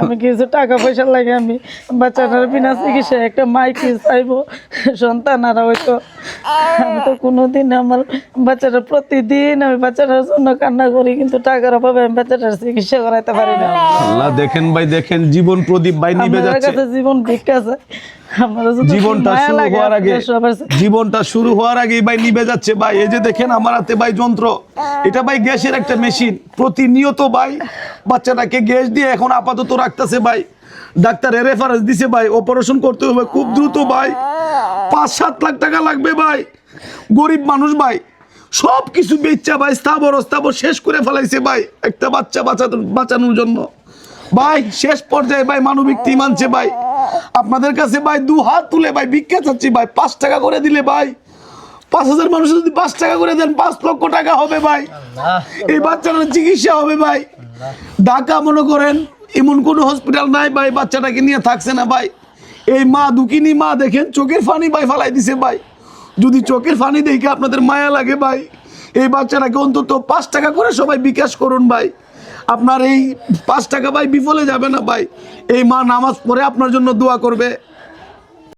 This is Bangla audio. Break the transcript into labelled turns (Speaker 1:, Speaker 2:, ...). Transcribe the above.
Speaker 1: আমি কিছু টাকা পয়সা লাগে আমি বাচ্চাটার বিনা চিকিৎসায় একটা মাইকে চাইবো সন্তান আর হয়তো আমি তো কোনোদিন আমার বাচ্চাটা প্রতিদিন আমি বাচ্চাটার জন্য কান্না করি কিন্তু টাকার অভাবে আমি বাচ্চাটার চিকিৎসা করাইতে পারি না।
Speaker 2: আল্লাহ দেখেন ভাই, দেখেন জীবন প্রদীপ ভাই নিভে
Speaker 1: আমার
Speaker 2: যাচ্ছে।
Speaker 1: কাছে জীবন ভিক্ষা চাই। আমার যদি
Speaker 2: জীবনটা
Speaker 1: মায়া
Speaker 2: শুরু
Speaker 1: লাগে
Speaker 2: হওয়ার আগে,
Speaker 1: আপনারা সবার
Speaker 2: জীবনটা শুরু হওয়ার আগেই ভাই নিভে যাচ্ছে ভাই। এই যে দেখেন আমার হাতে ভাই যন্ত্র, এটা ভাই গ্যাসের একটা মেশিন। প্রতিনিয়ত ভাই বাচ্চাটাকে গ্যাস দিয়ে এখন আপাতত রাখতেছে ভাই। ডাক্তারের রেফারেন্স দিছে ভাই, অপারেশন করতে হবে খুব দ্রুত ভাই। 5-7 লাখ টাকা লাগবে ভাই। গরিব মানুষ ভাই, সব কিছু বেচা ভাই স্থাবর অস্থাবর শেষ করে ফেলাইছে ভাই একটা বাচ্চা বাঁচানোর জন্য ভাই। শেষ পর্যায়ে ভাই মানবিক টিম আনছে ভাই। আপনাদের কাছে ভাই 2 হাত তুলে ভাই ভিক্ষা চাচ্ছি ভাই। 5 টাকা করে দিলে ভাই, 5,000 মানুষ যদি 5 টাকা করে দেন 5 লক্ষ টাকা হবে ভাই। এই বাচ্চাটার চিকিৎসা হবে ভাই। ঢাকা মনে করেন এমন কোনো হসপিটাল নাই ভাই বাচ্চাটাকে নিয়ে থাকছে না ভাই। এই মা দুঃখিনী মা দেখেন চোখের পানি ভাই ফালাই দিছে ভাই। যদি চোখের পানি দেখে আপনাদের মায়া লাগে ভাই, এই বাচ্চাটাকে অন্তত 5 টাকা করে সবাই বিকাশ করুন ভাই। আপনার এই 5 টাকা ভাই বিফলে যাবে না ভাই। এই মা নামাজ পড়ে আপনার জন্য দোয়া করবে।